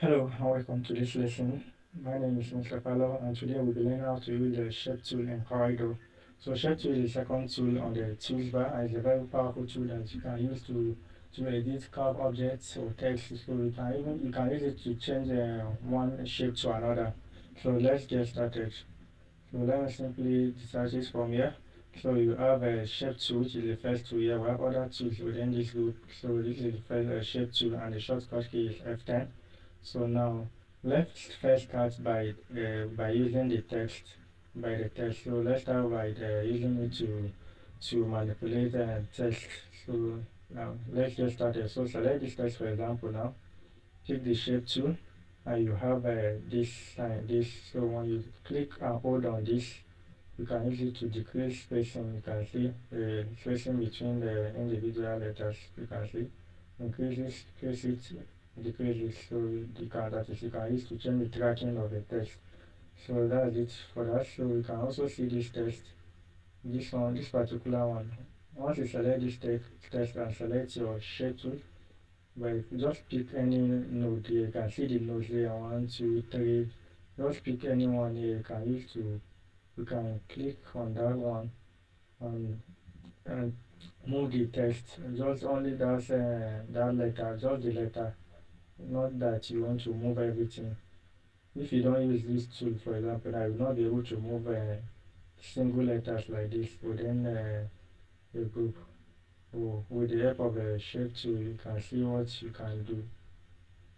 Hello and welcome to this lesson. My name is Mr. Palo and today we'll be learning how to use the Shape tool in CorelDRAW. So Shape tool is the second tool on the tools bar and it's a very powerful tool that you can use to edit curved objects or text. So you can use it to change one shape to another. So let's get started. So let me simply start this from here. So you have a shape tool, which is the first tool here. We have other tools within this group. So this is the first shape tool and the shortcut key is F10. So now let's first start by using the text So let's start by using it to manipulate text. So now let's get started. So select this text for example now. Pick the shape tool and you have this sign this. So when you click and hold on this, you can use it to decrease spacing. You can see the spacing between the individual letters. You can see increases, decreases. So you can use to change the tracking of the text. So that's it for that. So you can also see this text, this particular one. Once you select this text and select your shape tool, but if you just pick any node here, you can see the nodes here 1, 2, 3. Just pick any one here. You can click on that one and move the text. Just only that letter, just the letter, not that you want to move everything. If you don't use this tool, for example, I will not be able to move single letters like this within a group. With the help of a shape tool, you can see what you can do.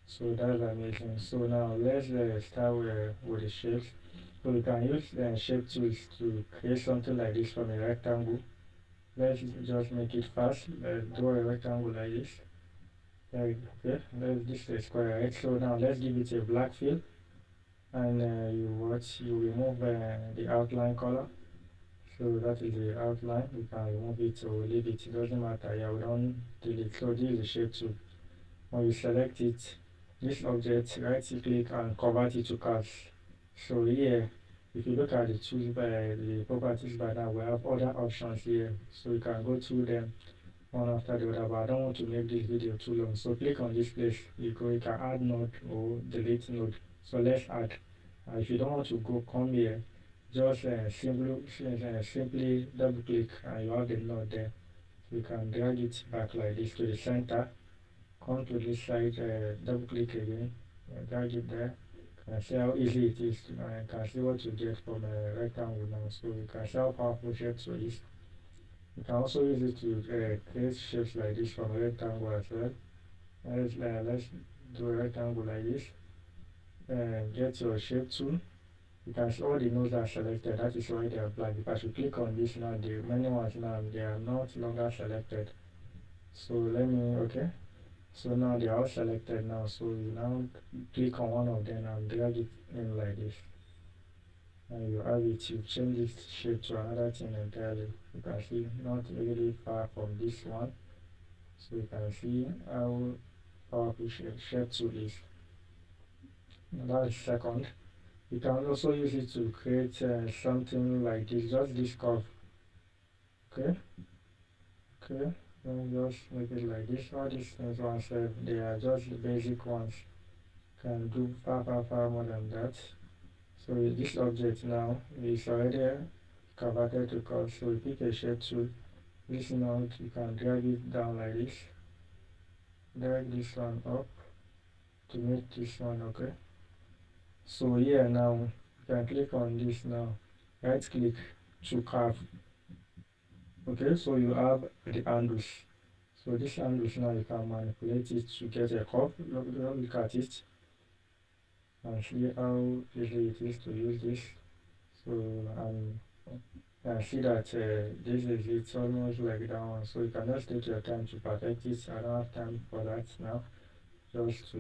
So that's amazing. So now let's start with the shapes. So you can use shape tools to create something like this from a rectangle. Let's just make it fast. Let's draw a rectangle like this. Okay, this is a square, right? So now let's give it a black fill, and you remove the outline color. So that is the outline. You can remove it or leave it. It doesn't matter. Yeah, we don't delete. So this is the shape tool. When you select it, this object, right click and convert it to curves. So here, if you look at the tools by the properties by now, we have other options here. So you can go through them one after the other, but I don't want to make this video too long. So click on this place. You can add node or delete node. So let's add. If you don't want to go, come here. Just simply double click and you have the node there. So you can drag it back like this to the center. Come to this side, double click again, drag it there. You can see how easy it is. You can see what you get from a rectangle now. So you can see how powerful shape tool is. You can also use it to create shapes like this from a rectangle as well. Let's do a rectangle like this. Get your shape tool. You can see all the nodes are selected. That is why they are black. If I should click on this now, the many ones now, they are not longer selected. So okay. So now they are all selected now. So you now click on one of them and drag it in like this. And you have it, you change this shape to another thing entirely. You can see not really far from this one. So you can see how powerful shape tool is. That is second. You can also use it to create something like this, just this curve. Okay. Let me just make it like this. All these things ones, they are just the basic ones. Can do far more than that. So this object now is already converted to curve. So we pick a shape tool. This node, you can drag it down like this. Drag this one up to make this one okay. So here now, you can click on this now. Right click to curve. Okay, so you have the handles. So this handles now you can manipulate it to get a curve. Look at it and see how easy it is to use this. So I see that this is it's almost like that one. So you can just take your time to perfect it. I don't have time for that now, just to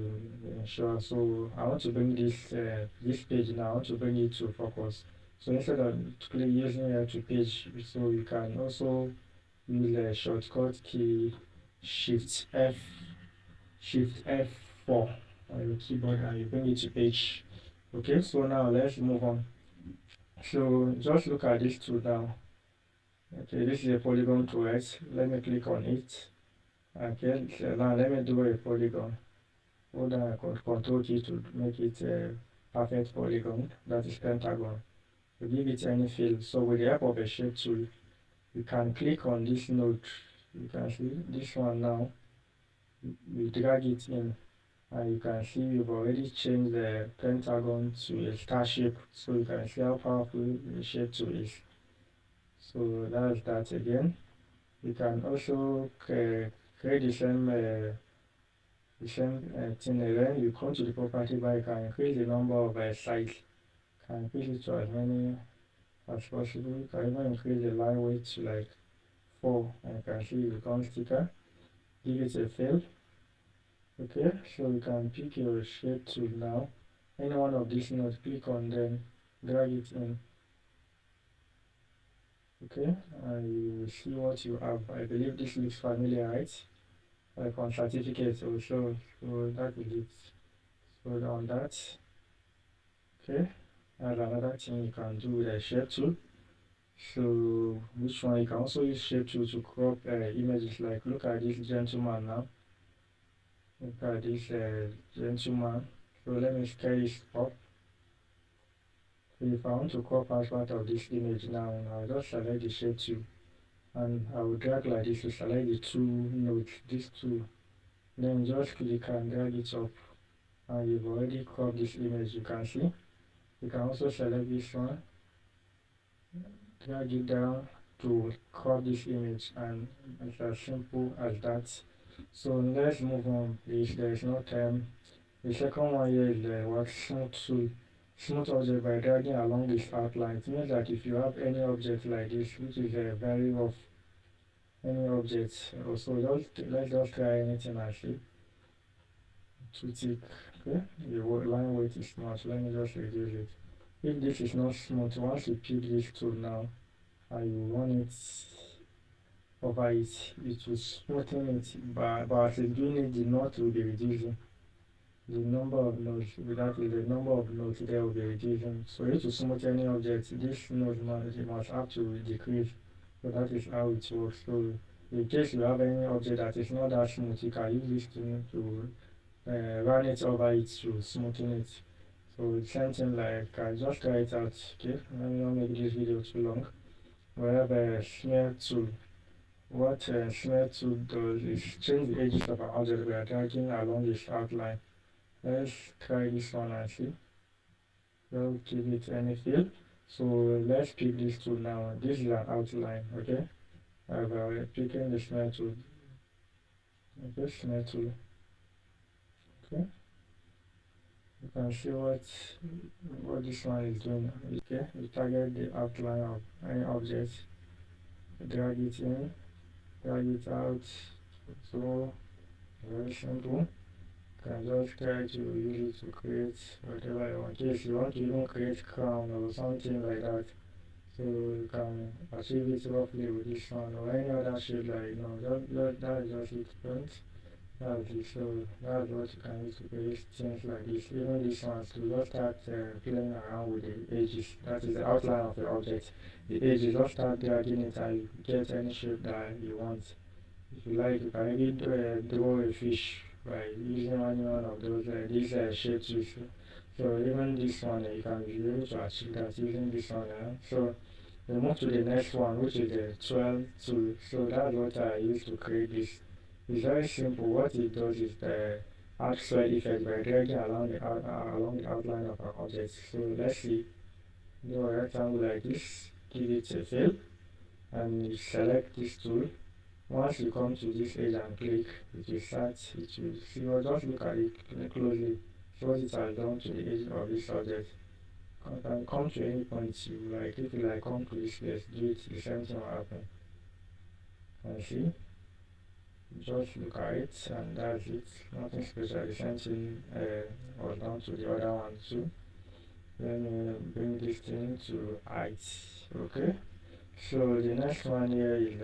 ensure. So I want to bring this page now. I want to bring it to focus. So instead of using it to page, so you can also use the shortcut key Shift F4 on your keyboard and you bring it to page. Okay, so now let's move on. So just look at this tool now. Okay, this is a polygon tool, right? Let me click on it. Okay, so now let me do a polygon. hold down control key to make it a perfect polygon, that is pentagon. To give it any fill. So with the help of a shape tool, you can click on this node. You can see this one now. You drag it in, and you can see we've already changed the pentagon to a star shape. So you can see how powerful the shape tool is. So that's that again. You can also create the same thing again. You come to the property bar, you can increase the number of sides. You can increase it to as many as possible. You can even increase the line weight to like 4, and you can see it becomes thicker. Give it a fill. Okay, so you can pick your shape tool now. Any one of these nodes, click on them, drag it in. Okay, and you will see what you have. I believe this looks familiar, right? Like on certificates also. So that is it. So on that. Okay, and another thing you can do with a shape tool. So which one? You can also use shape tool to crop images. Like look at this gentleman now. Look at this gentleman. So let me scale this up. So if I want to crop out part of this image now, I'll just select the shape tool, and I will drag like this to select the two nodes, these two. Then just click and drag it up, and you've already cropped this image. You can see. You can also select this one, drag it down to crop this image, and it's as simple as that. So let's move on, please. There is no time. The second one here is the what smooth tool. Smooth object by dragging along this outline. It means that if you have any object like this, which is a very rough, any object, also let's just try anything and see. Too thick. Okay, the line weight is not. Let me just reduce it. If this is not smooth, once you pick this tool now and you run it over it, it will smoothen it, but as it's doing it, the knot will be reducing. The number of nodes, that is the number of nodes there will be reducing. So if you smooth any object, this node must have to decrease. So that is how it works. So in case you have any object that is not that smooth, you can use this to run it over it to smoothen it. So same thing, like I just try it out. Okay, let me not make this video too long. We have a smear tool. What smear tool does is change the edges of an object we are dragging along this outline. Let's try this one and see. Don't give it any fill. So let's pick this tool now. This is an outline, okay? I've picking the smear tool. Okay, smear tool. Okay. You can see what this one is doing. Okay, you target the outline of any object, drag it in, drag it out. So very simple. You can just try to use it to create whatever you want. In case you want to even create crown or something like that, so you can achieve it roughly with this one or any other shape, like that is just it. Don't. That's it. So that's what you can use to create things like this. Even this one, to just start playing around with the edges. That is the outline of the object. The edges, just start dragging it and you get any shape that you want. If you like, you can even draw a fish by using any one of those these shape tools. So even this one, you can be able to achieve that using this one. So we move to the next one, which is the 12 tool. So that's what I use to create this. It's very simple. What it does is the add swell effect by dragging along the outline of our object. So let's see. Do a rectangle like this, give it a fill, and you select this tool. Once you come to this edge and click, it will start, it will see, or just look at it closely. See what it has done to the edge of this object. You can come to any point you like. If you like, come to this place, do it, the same thing will happen. And see, just look at it, and that's it. Nothing special. The same thing was done to the other one too. Let me bring this thing to height. Okay, so the next one here is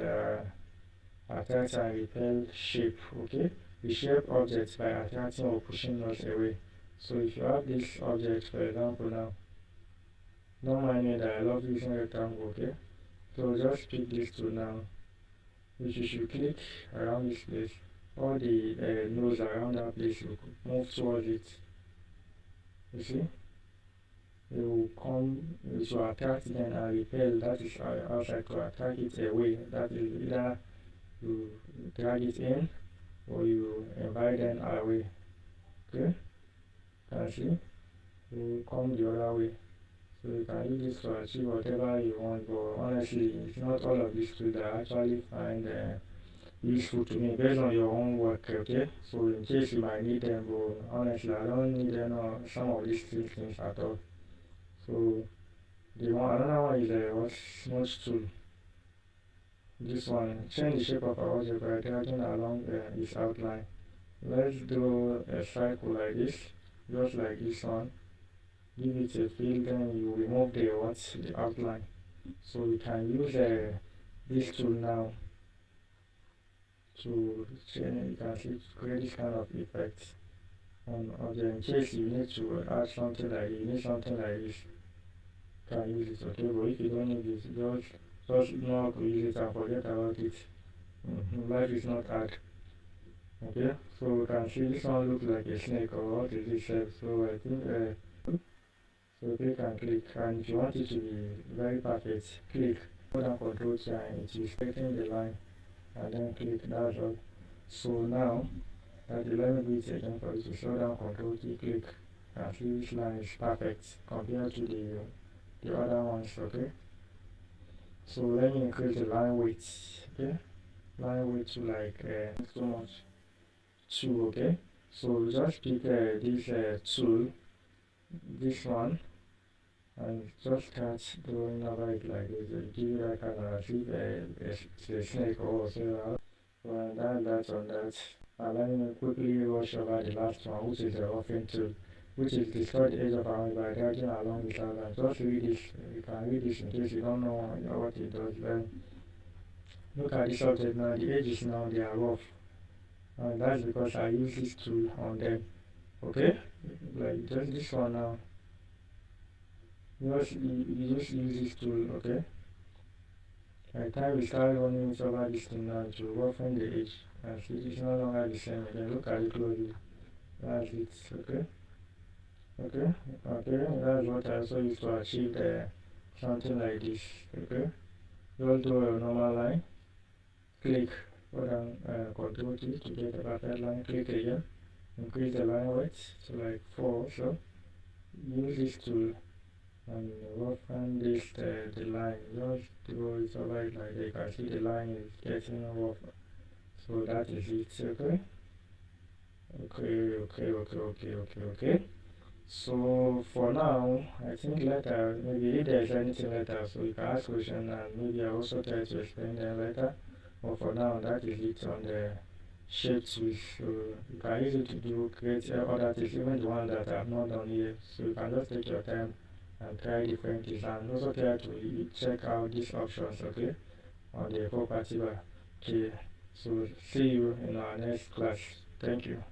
attract and repel shape. Okay, we shape objects by attracting or pushing us away. So if you have this object, for example, now, don't mind me that I love using rectangle. Okay, so just pick this tool now, which you should click around this place. all the nodes around that place will move towards it. You see, it will come, it will attract them and repel, that is outside, to attract it away. That is either you drag it in or you invite them away. Okay, can see, it will come the other way. So you can use this to achieve whatever you want, but honestly, it's not all of these tools that I actually find useful to me based on your own work. Okay, so in case you might need them, but honestly, I don't need some of these things at all. So another one is a smudge tool. This one, change the shape of our object by dragging along its outline. Let's do a cycle like this, just like this one. Give it a fill, then you remove the outline. So you can use this tool now to change. You can see, to create this kind of effect on object. In case you need to add something like this, you need something like this, you can use it. Okay, but if you don't need it, just know how to use it and forget about it. Life is not hard. Okay, so you can see this one looks like a snake, or what is this shape? So I think so click and click, and if you want it to be very perfect, click, hold down Control key and it is creating the line, and then click, that's all. So now let me do it again for you. To slow down Control key, click, and see this line is perfect compared to the other ones. Okay, so let me increase the line weight. Okay, line weight to like so much 2. Okay, so just pick this tool, this one, and just start drawing over it like this. Give you that kind of, as if a snake or so. Well, that's on that. And let me quickly rush over the last one, which is the roughing tool, which is the third edge of our by dragging along this outline. Just read this. You can read this in case you don't know what it does. Then look at this object now. The edges now, they are rough, and that's because I use this tool on them. Okay, like just this one now. You just use this tool. Okay, by the time we start running it over this thing now, to roughen the edge, and see it's no longer the same again. Look at it closely. That's it. Okay, that's what I also use to achieve something like this. Okay, just do a normal line, click, hold down Control key to get a perfect line, click again, increase the line weight to like 4. So use this tool and roughen this the line. Just draw it over it like that. You can see the line is getting rough. So that is it. Okay. So for now, I think later, maybe if there's anything later, so you can ask questions, and maybe I'll also try to explain them later. But for now, that is it on the shape tools. So you can use it to create other things, even the ones that I have not done here. So you can just take your time and try different things, and also try to check out these options, okay, on the property bar. Okay, so see you in our next class. Thank you.